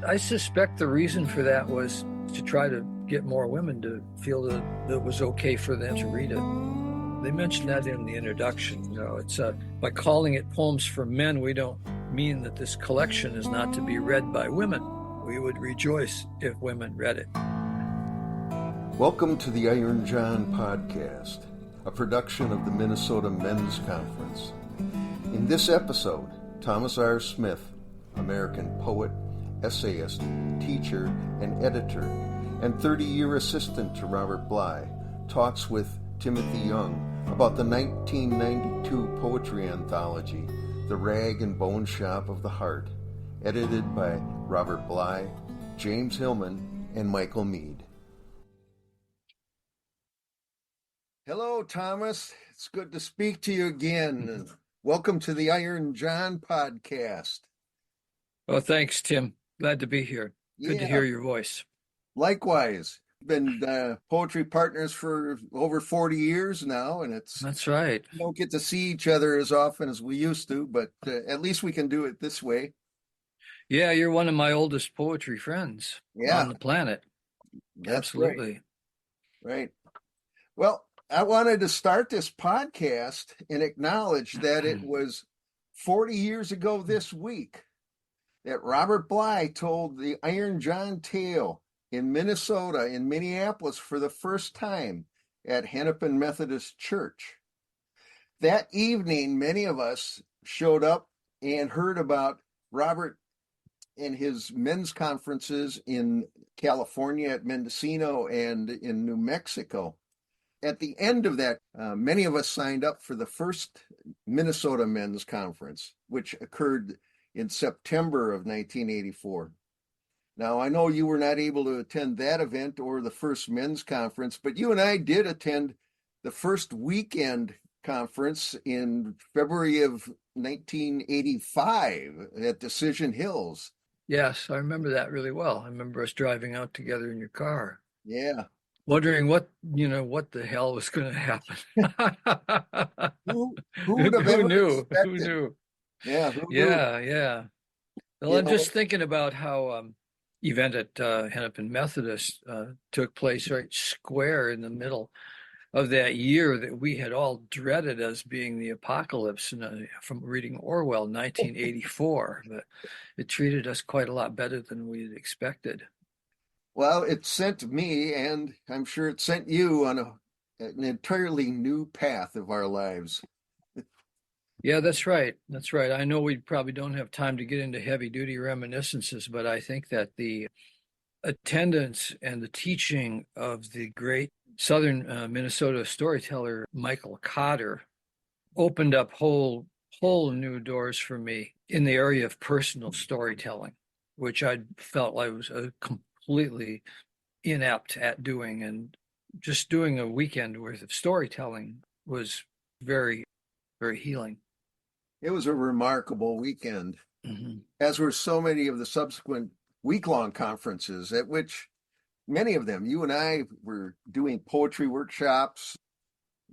I suspect the reason for that was to try to get more women to feel that it was okay for them to read it. They mentioned that in the introduction. It's by calling it Poems for Men, we don't mean that this collection is not to be read by women. We would rejoice if women read it. Welcome to the Iron John podcast, a production of the Minnesota Men's Conference. In this episode, Thomas R. Smith, American poet, essayist, teacher, and editor, and 30-year assistant to Robert Bly, talks with Timothy Young about the 1992 poetry anthology, The Rag and Bone Shop of the Heart, edited by Robert Bly, James Hillman, and Michael Meade. Hello, Thomas. It's good to speak to you again. Welcome to the Iron John podcast. Oh, thanks, Tim. Glad to be here. Good to hear your voice. Likewise. Been poetry partners for over 40 years now, and That's right. We don't get to see each other as often as we used to, but at least we can do it this way. Yeah, you're one of my oldest poetry friends on the planet. That's Absolutely. Right. Well, I wanted to start this podcast and acknowledge that it was 40 years ago this week that Robert Bly told the Iron John tale in Minnesota, in Minneapolis, for the first time at Hennepin Methodist Church. That evening, many of us showed up and heard about Robert and his men's conferences in California at Mendocino and in New Mexico. At the end of that, many of us signed up for the first Minnesota Men's Conference, which occurred in September of 1984. Now, I know you were not able to attend that event or the first men's conference, but you and I did attend the first weekend conference in February of 1985 at Decision Hills. Yes, I remember that really well. I remember us driving out together in your car. Yeah. Wondering what the hell was going to happen. Who would have ever knew? expected? Who knew? Yeah. Yeah. Well, I'm just thinking about how event at Hennepin Methodist took place right square in the middle of that year that we had all dreaded as being the apocalypse from reading Orwell, 1984. But it treated us quite a lot better than we had expected. Well, it sent me, and I'm sure it sent you on an entirely new path of our lives. Yeah, that's right. That's right. I know we probably don't have time to get into heavy duty reminiscences, but I think that the attendance and the teaching of the great Southern Minnesota storyteller Michael Cotter opened up whole new doors for me in the area of personal storytelling, which I felt I was completely inept at doing. And just doing a weekend worth of storytelling was very, very healing. It was a remarkable weekend, as were so many of the subsequent week-long conferences at which many of them, you and I were doing poetry workshops.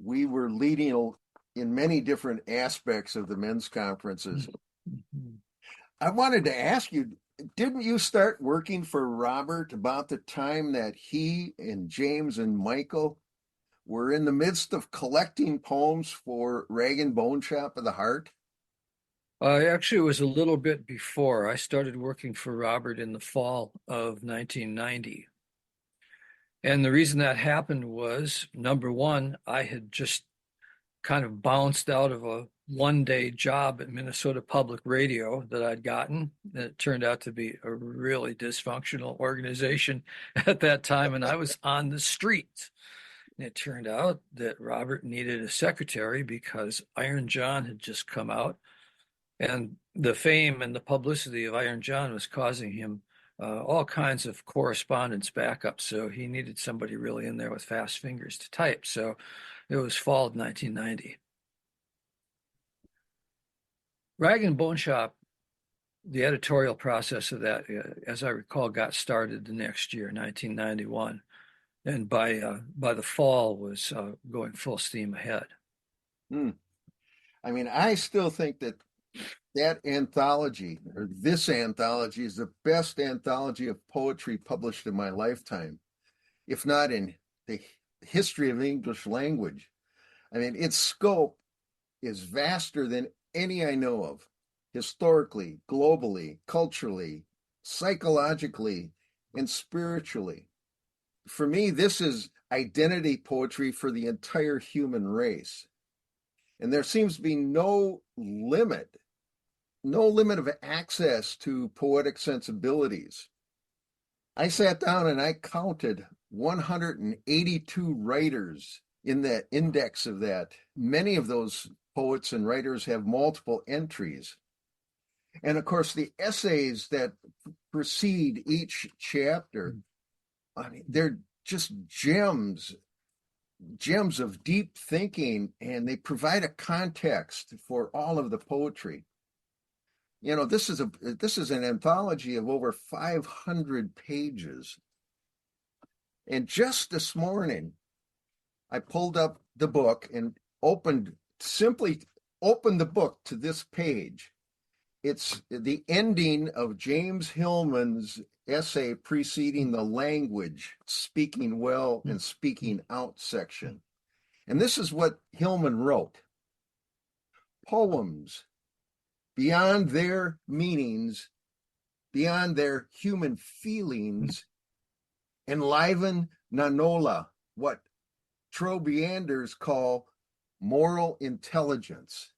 We were leading in many different aspects of the men's conferences. I wanted to ask you, didn't you start working for Robert about the time that he and James and Michael were in the midst of collecting poems for Rag and Bone Shop of the Heart? Actually, it was a little bit before. I started working for Robert in the fall of 1990. And the reason that happened was, number one, I had just kind of bounced out of a one-day job at Minnesota Public Radio that I'd gotten. It turned out to be a really dysfunctional organization at that time, and I was on the street. And it turned out that Robert needed a secretary because Iron John had just come out. And the fame and the publicity of Iron John was causing him all kinds of correspondence backup. So he needed somebody really in there with fast fingers to type. So it was fall of 1990. Rag and Bone Shop, the editorial process of that, as I recall, got started the next year, 1991. And by the fall was going full steam ahead. I mean, I still think that that anthology, or this anthology, is the best anthology of poetry published in my lifetime, if not in the history of the English language. I mean, its scope is vaster than any I know of, historically, globally, culturally, psychologically, and spiritually. For me, this is identity poetry for the entire human race. And there seems to be no limit of access to poetic sensibilities. I sat down and I counted 182 writers in that index of that. Many of those poets and writers have multiple entries. And of course, the essays that precede each chapter, I mean, they're just gems of deep thinking, and they provide a context for all of the poetry. You know, this is an anthology of over 500 pages. And just this morning, I pulled up the book and simply opened the book to this page. It's the ending of James Hillman's essay preceding the language, speaking well and speaking out section. And this is what Hillman wrote. Poems, beyond their meanings, beyond their human feelings, enliven Nanola, what Trobrianders call moral intelligence.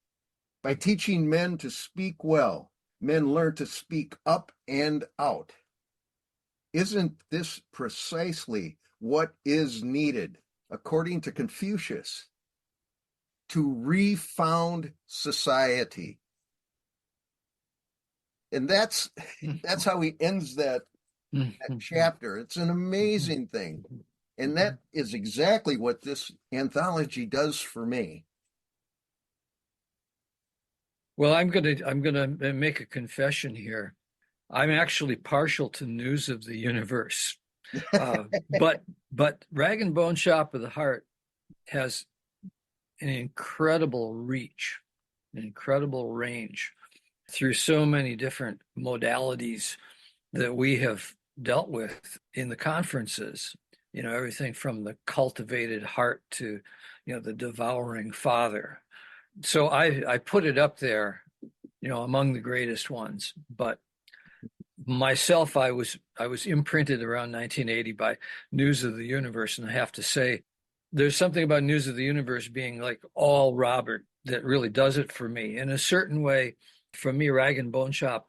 By teaching men to speak well, men learn to speak up and out. Isn't this precisely what is needed, according to Confucius, to refound society? And that's how he ends that chapter. It's an amazing thing. And that is exactly what this anthology does for me. Well, I'm gonna make a confession here. I'm actually partial to News of the Universe, but Rag and Bone Shop of the Heart has an incredible reach, an incredible range through so many different modalities that we have dealt with in the conferences. You know, everything from the cultivated heart to, you know, the devouring father. So I put it up there, you know, among the greatest ones. But myself, I was imprinted around 1980 by News of the Universe, and I have to say, there's something about News of the Universe being like all Robert that really does it for me. In a certain way, for me, Rag and Bone Shop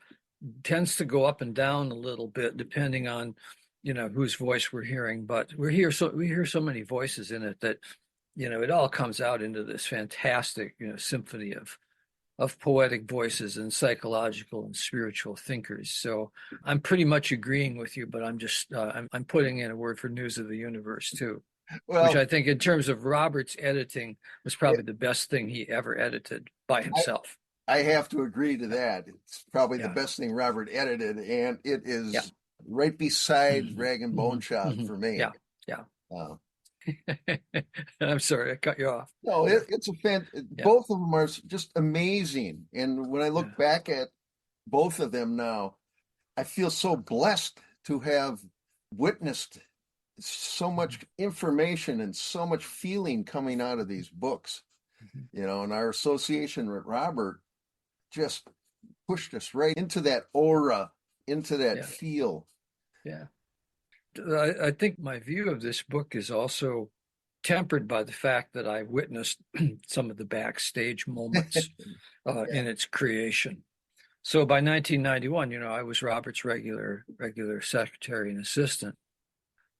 tends to go up and down a little bit depending on, you know, whose voice we're hearing. But we hear so many voices in it that, you know, it all comes out into this fantastic, you know, symphony of poetic voices and psychological and spiritual thinkers. So I'm pretty much agreeing with you, but I'm just I'm putting in a word for News of the Universe too, which Well, I think in terms of Robert's editing was probably the best thing he ever edited by himself. I have to agree to that. It's probably the Yeah, best thing Robert edited, and it yeah. is right beside Mhm, Rag and Bone mhm, Shop mhm. for me. Yeah, yeah. Uh, I'm sorry, I cut you off. no, it's Yeah, both of them are just amazing. And when I yeah. look back at both of them now, I feel so blessed to have witnessed so much information and so much feeling coming out of these books. Mhm. You know, and our association with Robert just pushed us right into that aura, into that Yeah, feel. yeah. I think my view of this book is also tempered by the fact that I witnessed some of the backstage moments Yeah. in its creation. So by 1991, you know, I was Robert's regular secretary and assistant.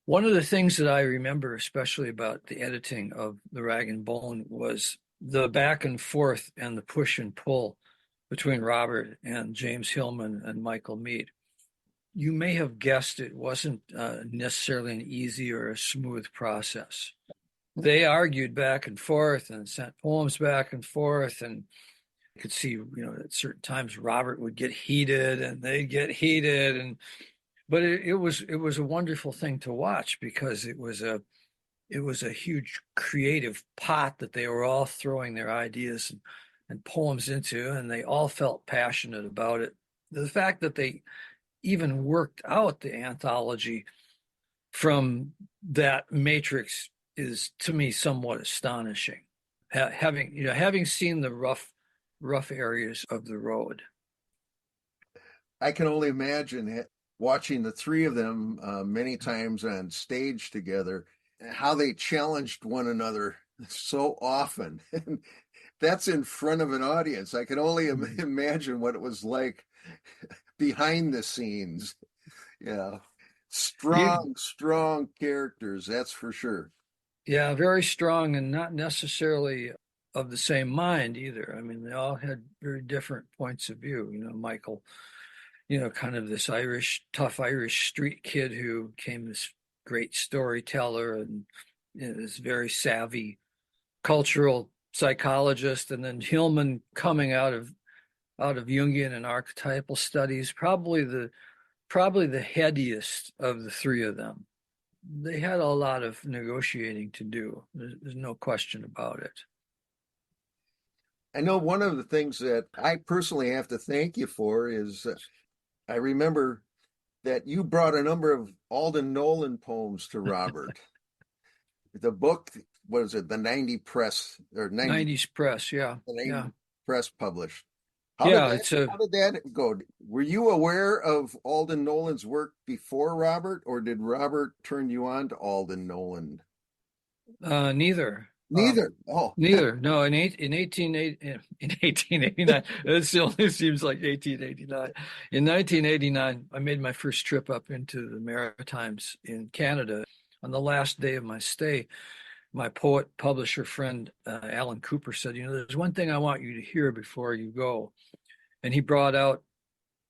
One of the things that I remember, especially about the editing of The Rag and Bone, was the back and forth and the push and pull between Robert and James Hillman and Michael Meade. You may have guessed it wasn't necessarily an easy or a smooth process. They argued back and forth and sent poems back and forth, and you could see, you know, at certain times Robert would get heated and they'd get heated, and but it was a wonderful thing to watch because it was a huge creative pot that they were all throwing their ideas and poems into, and they all felt passionate about it. The fact that they even worked out the anthology from that matrix is, to me, somewhat astonishing. Having seen the rough areas of the road. I can only imagine watching the three of them many times on stage together, how they challenged one another so often. And that's in front of an audience. I can only imagine what it was like behind the scenes. Yeah. Strong characters, that's for sure. Yeah, very strong and not necessarily of the same mind either. I mean, they all had very different points of view. Michael, kind of this tough Irish street kid who became this great storyteller and this very savvy cultural psychologist. And then Hillman coming out of Jungian and archetypal studies, probably the headiest of the three of them. They had a lot of negotiating to do. There's no question about it. I know one of the things that I personally have to thank you for is I remember that you brought a number of Alden Nolan poems to Robert. The book, what is it, the 90 press or 90s press, yeah. the 90 Yeah. press published. Yeah, it's a How did that go? Were you aware of Alden Nolan's work before Robert, or did Robert turn you on to Alden Nolan? neither. Neither. Oh, Neither. No, in 1889, it still seems like 1889. In 1989, I made my first trip up into the Maritimes in Canada. On the last day of my stay, my poet publisher friend Alan Cooper said, there's one thing I want you to hear before you go. And he brought out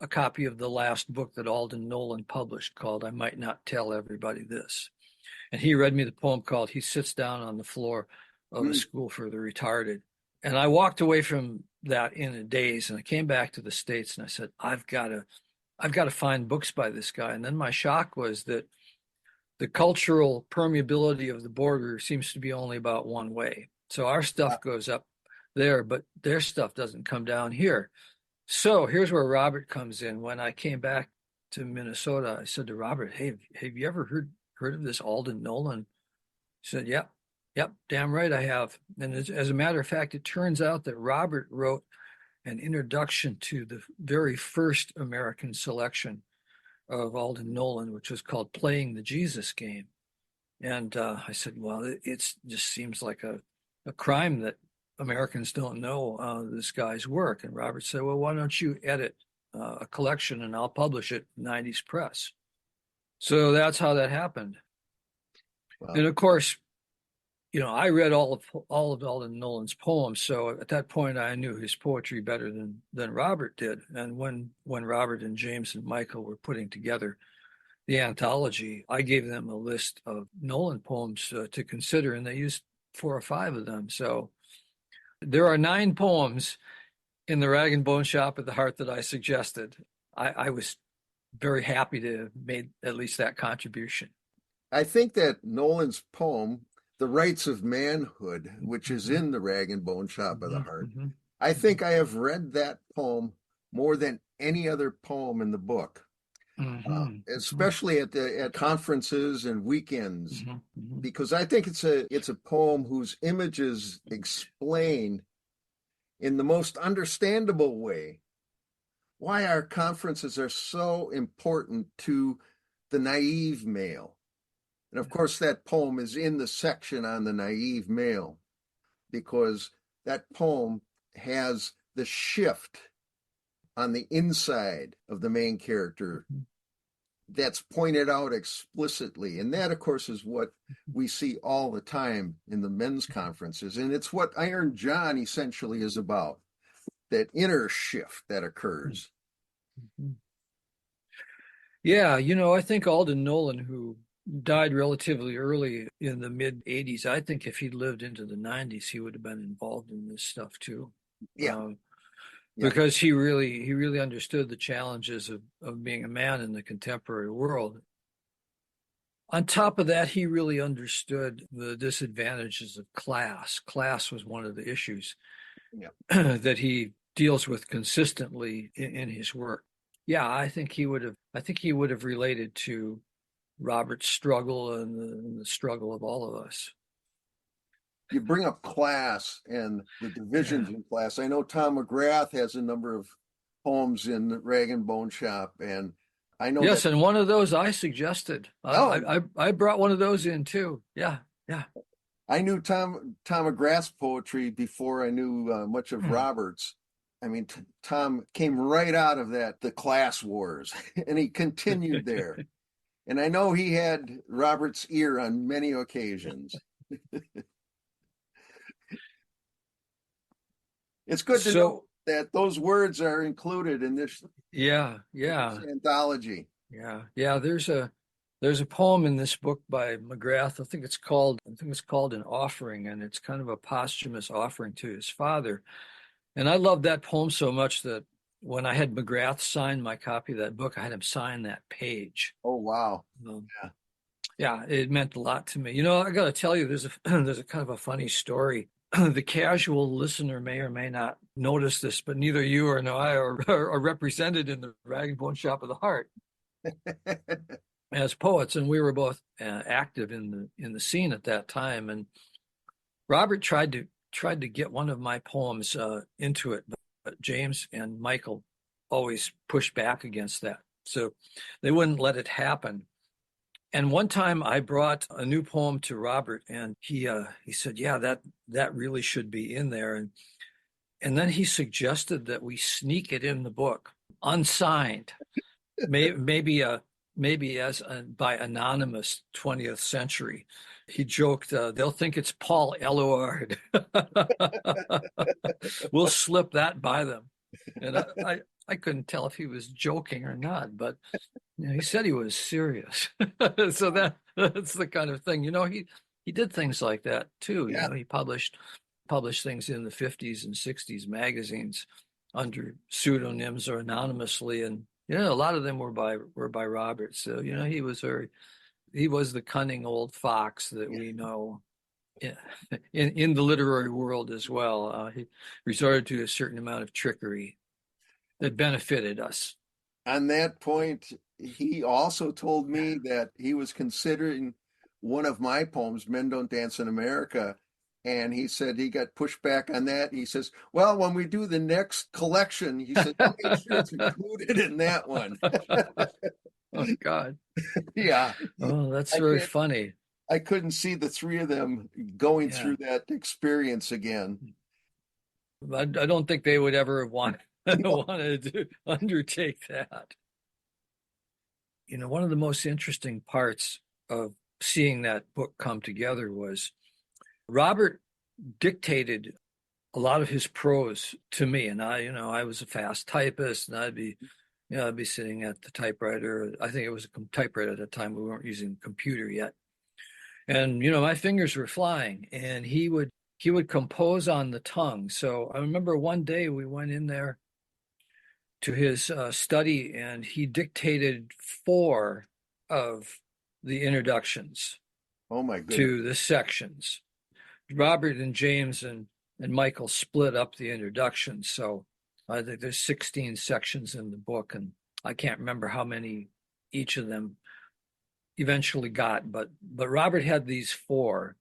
a copy of the last book that Alden Nolan published called I Might Not Tell Everybody This. And he read me the poem called He Sits Down on the Floor of a School for the Retarded. And I walked away from that in a daze, and I came back to the States and I said, I've got to find books by this guy. And then my shock was that the cultural permeability of the border seems to be only about one way. So our stuff goes up there, but their stuff doesn't come down here. So here's where Robert comes in. When I came back to Minnesota, I said to Robert, hey, have you ever heard of this Alden Nolan? He said, yep, damn right I have. And as a matter of fact, it turns out that Robert wrote an introduction to the very first American selection of Alden Nolan, which was called Playing the Jesus Game. And I said, well, it just seems like a crime that Americans don't know this guy's work. And Robert said, well, why don't you edit a collection and I'll publish it, 90s Press. So that's how that happened. Wow. And of course, I read all of Alden Nolan's poems. So at that point, I knew his poetry better than Robert did. And when Robert and James and Michael were putting together the anthology, I gave them a list of Nolan poems to consider, and they used 4 or 5 of them. So there are 9 poems in the Rag and Bone Shop at the Heart that I suggested. I was very happy to have made at least that contribution. I think that Nolan's poem, The Rights of Manhood, which is in the Rag and Bone Shop of the Heart, I think I have read that poem more than any other poem in the book. Especially at conferences and weekends, because I think it's a poem whose images explain in the most understandable way why our conferences are so important to the naive male. And of course, that poem is in the section on the naive male, because that poem has the shift on the inside of the main character that's pointed out explicitly. And that, of course, is what we see all the time in the men's conferences. And it's what Iron John essentially is about, that inner shift that occurs. Yeah, I think Alden Nolan, who died relatively early in the mid 80s, I think if he'd lived into the 90s, he would have been involved in this stuff too. Yeah. Because he really understood the challenges of being a man in the contemporary world. On top of that, he really understood the disadvantages of class. Class was one of the issues Yeah. that he deals with consistently in his work. Yeah, I think he would have related to Robert's struggle and the struggle of all of us. You bring up class and the divisions Yeah. in class. I know Tom McGrath has a number of poems in the Rag and Bone Shop, and I know that. Yes, and one of those I suggested. Oh, I brought one of those in too. Yeah, yeah. I knew Tom McGrath's poetry before I knew much of Hmm. Robert's. I mean, Tom came right out of the class wars, and he continued there. And I know he had Robert's ear on many occasions. It's good to know So that those words are included in yeah, this yeah, anthology. yeah. There's a poem in this book by McGrath. I think it's called An Offering, and it's kind of a posthumous offering to his father. And I love that poem so much that when I had McGrath sign my copy of that book, I had him sign that page. Oh, wow. Um, Yeah. yeah, it meant a lot to me. I got to tell you, there's a there's a kind of a funny story. The casual listener may or may not notice this, but neither you or no I are represented in the Rag and Bone Shop of the Heart as poets, and we were both active in the scene at that time. And Robert tried to get one of my poems into it, but James and Michael always pushed back against that, so they wouldn't let it happen. And one time I brought a new poem to Robert, and he said, "Yeah, that really should be in there." And then he suggested that we sneak it in the book, unsigned, maybe as by anonymous 20th century. He joked, "They'll think it's Paul Eluard." We'll slip that by them. And I couldn't tell if he was joking or not, but he said he was serious. So that's the kind of thing. He did things like that too. Yeah. He published things in the 50s and 60s magazines under pseudonyms or anonymously, and a lot of them were by Robert. So he was the cunning old fox that we know in the literary world as well. He resorted to a certain amount of trickery that benefited us. On that point, he also told me that he was considering one of my poems, Men Don't Dance in America. And he said he got pushed back on that. He says, well, when we do the next collection, he said, I'll make sure it's included in that one. Oh God. Yeah. Oh, that's I very can't, funny. I couldn't see the three of them going Yeah. through that experience again. I don't think they would ever want No. wanted to undertake that. One of the most interesting parts of seeing that book come together was Robert dictated a lot of his prose to me, and I was a fast typist, and I'd be sitting at the typewriter. I think it was a typewriter at the time. We weren't using a computer yet, and my fingers were flying, and he would compose on the tongue. So I remember one day we went in there to his study, and he dictated four of the introductions Oh my goodness. to the sections. Robert and James and Michael split up the introductions. So I think there's 16 sections in the book, and I can't remember how many each of them eventually got, but Robert had these four.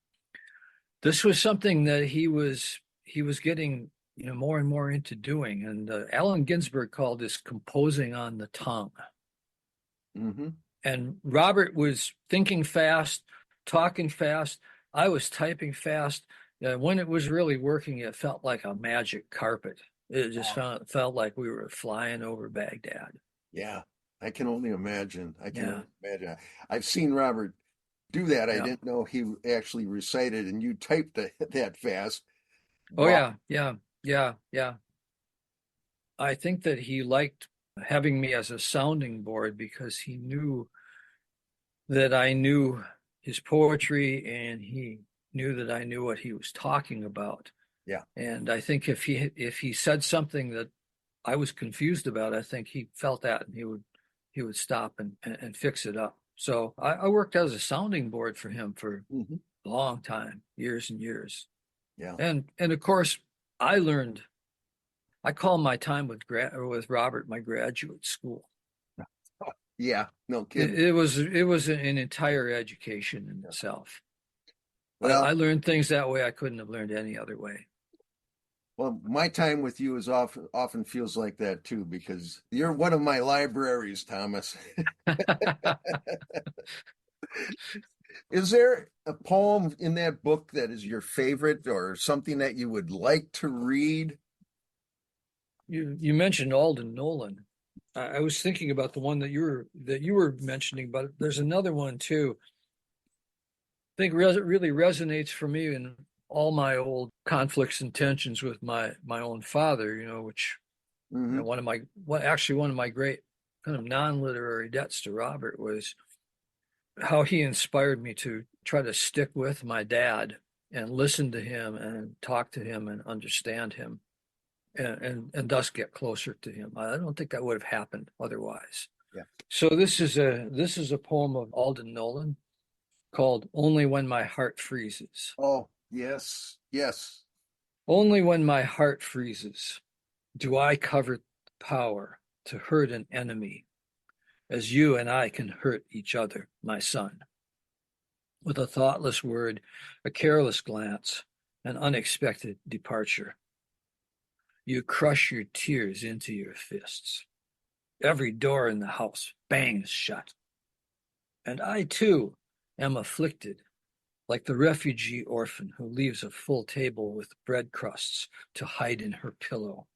This was something that he was getting more and more into doing, and Allen Ginsberg called this composing on the tongue. Hmm. And Robert was thinking fast, talking fast. I was typing fast. When it was really working, it felt like a magic carpet. It just felt like we were flying over Baghdad. Yeah, I can only imagine. I can Yeah, only imagine. I've seen Robert do that. I yeah. didn't know he actually recited and you typed that fast. Oh Wow. yeah, yeah, yeah, yeah. I think that he liked having me as a sounding board because he knew that I knew his poetry, and he knew that I knew what he was talking about. Yeah. And I think if he said something that I was confused about, I think he felt that, and he would stop and fix it up. So I worked as a sounding board for him for Hmm. a long time, years and years. Yeah. And of course, I call my time with Robert my graduate school. Yeah, no It, kidding. it was it was an entire education in itself. I Well, learned things that way I couldn't have learned any other way. well, my time with you is often feels like that too, because you're one of my libraries, Thomas. Is there a poem in that book that is your favorite or something that you would like to read? You mentioned Alden Nolan. I was thinking about the one that you were mentioning, but there's another one too. I think really resonates for me in all my old conflicts and tensions with my own father. Which Hmm. one of my great kind of non-literary debts to Robert was how he inspired me to try to stick with my dad and listen to him and talk to him and understand him and thus get closer to him. I don't think that would have happened otherwise. Yeah. So this is a poem of Alden Nolan called Only When My Heart Freezes. Oh, yes, yes. Only when my heart freezes do I covet power to hurt an enemy as you and I can hurt each other, my son. With a thoughtless word, a careless glance, an unexpected departure. You crush your tears into your fists. Every door in the house bangs shut. And I, too, am afflicted, like the refugee orphan who leaves a full table with bread crusts to hide in her pillow.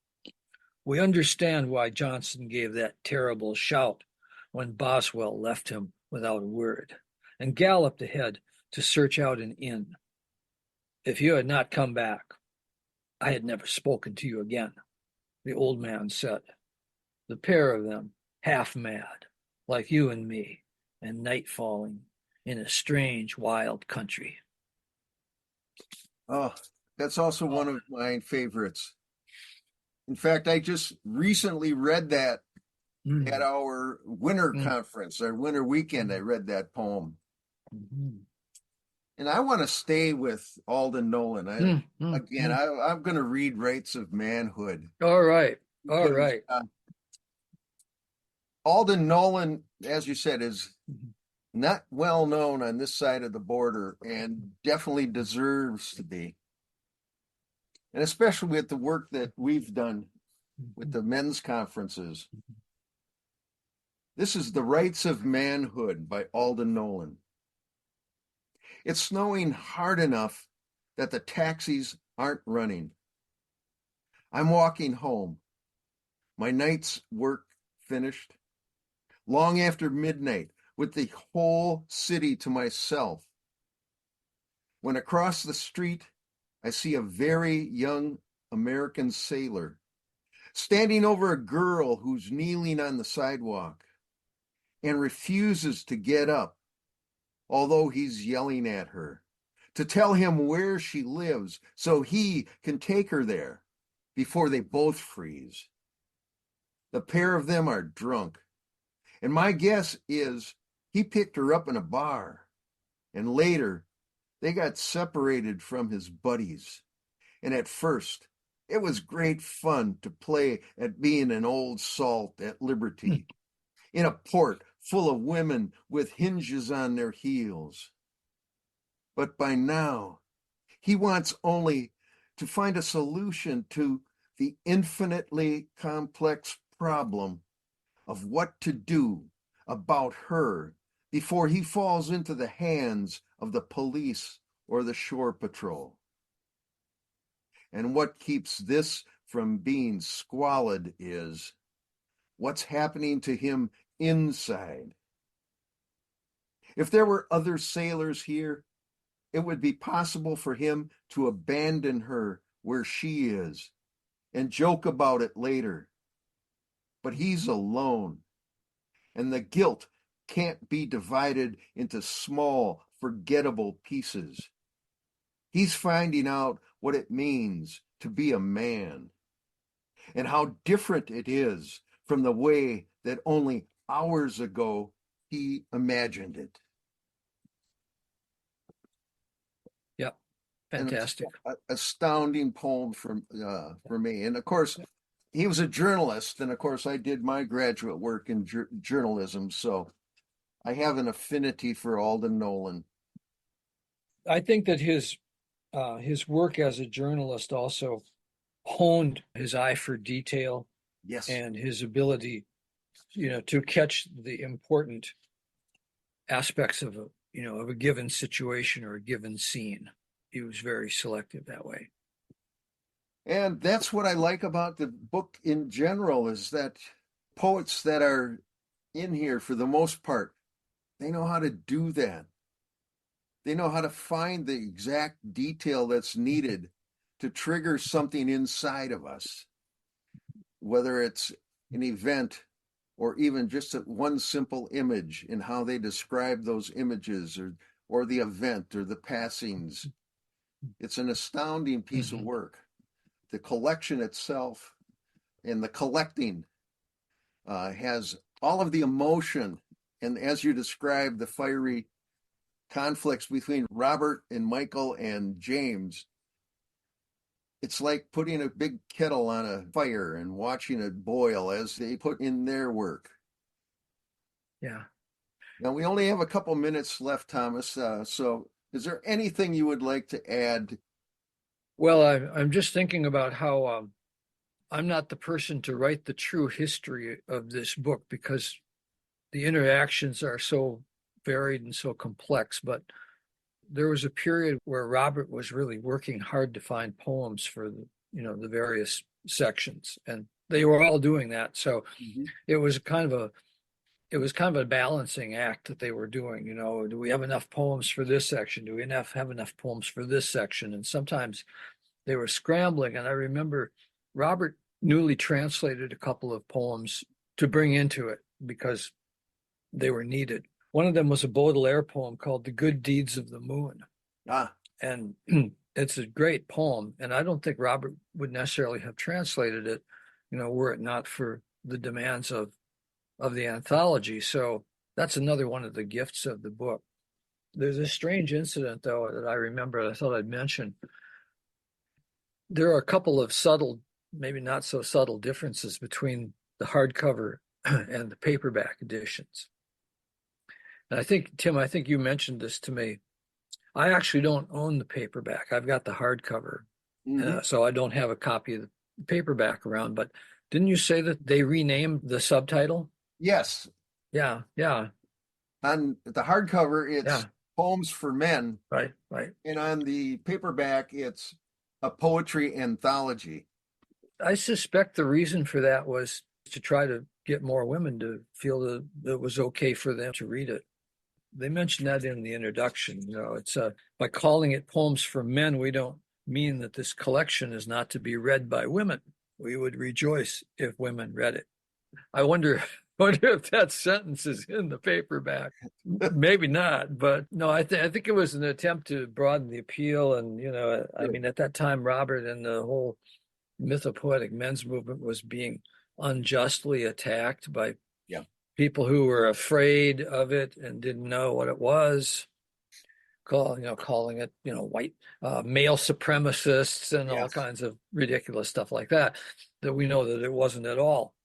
We understand why Johnson gave that terrible shout when Boswell left him without a word and galloped ahead to search out an inn. If you had not come back, I had never spoken to you again, the old man said. The pair of them, half mad, like you and me, and night falling in a strange, wild country. Oh, that's also one of my favorites. In fact, I just recently read that at Mm, our winter mm, conference, our winter weekend. I mm, read that poem. mm, And I want to stay with Alden Nolan. mm, mm, Again, mm. I'm going to read Rights of Manhood All right. All because right. Alden Nolan, as you said, is Mhm. not well known on this side of the border and definitely deserves to be. And especially with the work that we've done with Mhm. the men's conferences. This is The Rights of Manhood by Alden Nolan. It's snowing hard enough that the taxis aren't running. I'm walking home, my night's work finished, long after midnight, with the whole city to myself. When across the street, I see a very young American sailor standing over a girl who's kneeling on the sidewalk and refuses to get up, although he's yelling at her to tell him where she lives so he can take her there before they both freeze. The pair of them are drunk, and my guess is he picked her up in a bar, and later they got separated from his buddies. And at first, it was great fun to play at being an old salt at Liberty in a port full of women with hinges on their heels. But by now, he wants only to find a solution to the infinitely complex problem of what to do about her before he falls into the hands of the police or the shore patrol. And what keeps this from being squalid is what's happening to him inside. If there were other sailors here, it would be possible for him to abandon her where she is and joke about it later. But he's alone, and the guilt can't be divided into small, forgettable pieces. He's finding out what it means to be a man and how different it is from the way that only hours ago he imagined it. Yep. Fantastic. astounding poem for me. And of course, he was a journalist, and of course, I did my graduate work in journalism, so I have an affinity for Alden Nolan. I think that his work as a journalist also honed his eye for detail Yes. and his ability, to catch the important aspects of a given situation or a given scene. He was very selective that way. And that's what I like about the book in general is that poets that are in here, for the most part, they know how to do that. They know how to find the exact detail that's needed to trigger something inside of us, whether it's an event or even just one simple image in how they describe those images or the event or the passings. It's an astounding piece of work. The collection itself and the collecting has all of the emotion. And as you described, the fiery conflicts between Robert and Michael and James, it's like putting a big kettle on a fire and watching it boil as they put in their work. Yeah. Now, we only have a couple minutes left, Thomas. So is there anything you would like to add? Well, I'm just thinking about how I'm not the person to write the true history of this book because the interactions are so varied and so complex. But there was a period where Robert was really working hard to find poems for the various sections, and they were all doing that. So it was kind of a balancing act that they were doing. Do we have enough poems for this section? Do we have enough poems for this section? And sometimes they were scrambling. And I remember Robert newly translated a couple of poems to bring into it because they were needed. One of them was a Baudelaire poem called The Good Deeds of the Moon. And it's a great poem. And I don't think Robert would necessarily have translated it, were it not for the demands of the anthology. So that's another one of the gifts of the book. There's a strange incident, though, that I remember I thought I'd mention. There are a couple of subtle, maybe not so subtle differences between the hardcover and the paperback editions. And I think, Tim, you mentioned this to me. I actually don't own the paperback. I've got the hardcover. So I don't have a copy of the paperback around. But didn't you say that they renamed the subtitle? Yes. Yeah. On the hardcover, it's Poems for Men. Right. And on the paperback, it's a poetry anthology. I suspect the reason for that was to try to get more women to feel that it was okay for them to read it. They mentioned that in the introduction. It's by calling it Poems for Men, we don't mean that this collection is not to be read by women. We would rejoice if women read it. I wonder if that sentence is in the paperback. Maybe not, but no, I think it was an attempt to broaden the appeal. And, I mean, at that time, Robert and the whole mythopoetic men's movement was being unjustly attacked by people who were afraid of it and didn't know what it was, calling it, white male supremacists and all kinds of ridiculous stuff like that we know that it wasn't at all.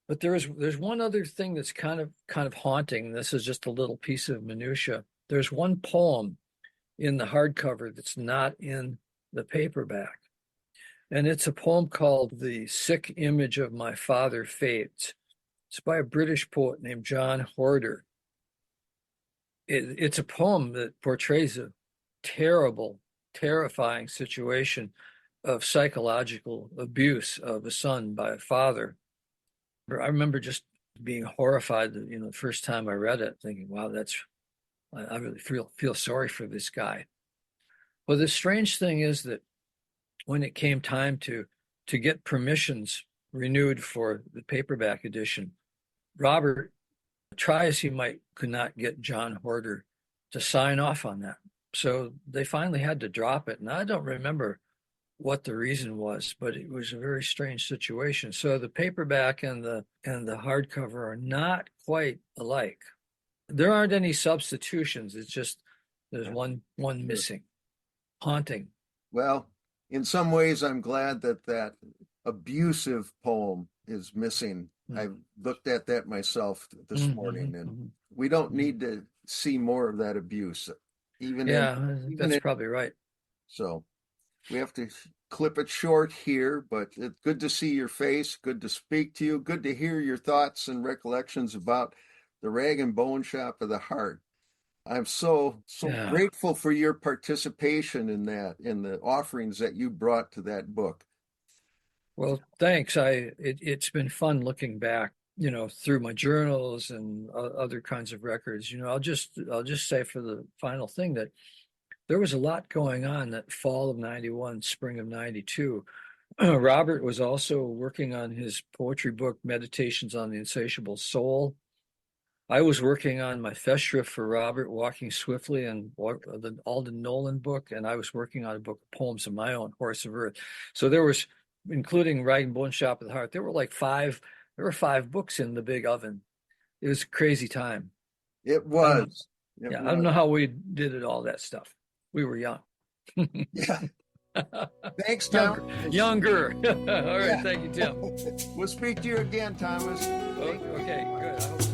But there's one other thing that's kind of haunting. This is just a little piece of minutia. There's one poem in the hardcover that's not in the paperback. And it's a poem called The Sick Image of My Father Fades. It's by a British poet named John Horder. It's a poem that portrays a terrible, terrifying situation of psychological abuse of a son by a father. I remember just being horrified, the first time I read it, thinking, wow, I really feel sorry for this guy. Well, the strange thing is that when it came time to get permissions renewed for the paperback edition, Robert, try as he might, could not get John Horder to sign off on that. So they finally had to drop it. And I don't remember what the reason was, but it was a very strange situation. So the paperback and the hardcover are not quite alike. There aren't any substitutions. It's just there's one missing. Haunting. Well, in some ways, I'm glad that that abusive poem is missing. I looked at that myself this morning, and we don't need to see more of that abuse, even in Yeah, even that's in. probably right. So we have to clip it short here, but it's good to see your face, good to speak to you, good to hear your thoughts and recollections about the Rag and Bone Shop of the Heart. I'm so Yeah. grateful for your participation in that, in the offerings that you brought to that book. Well, thanks. It's been fun looking back, through my journals and other kinds of records. I'll just say for the final thing that there was a lot going on that fall of 91, spring of 92. Robert was also working on his poetry book, Meditations on the Insatiable Soul. I was working on my Festschrift for Robert, Walking Swiftly, and the Alden Nolan book, and I was working on a book of poems of my own, Horse of Earth. So there was, including Rag and Bone Shop of the Heart, there were five books in the big oven. It was a crazy time. It I don't know. was. It Yeah, I don't know was. how we did it, all that stuff. We were young. Yeah. Thanks, Younger, Thomas. younger. All right, Yeah. thank you, Tim. We'll speak to you again, Thomas. Okay, good. I hope so.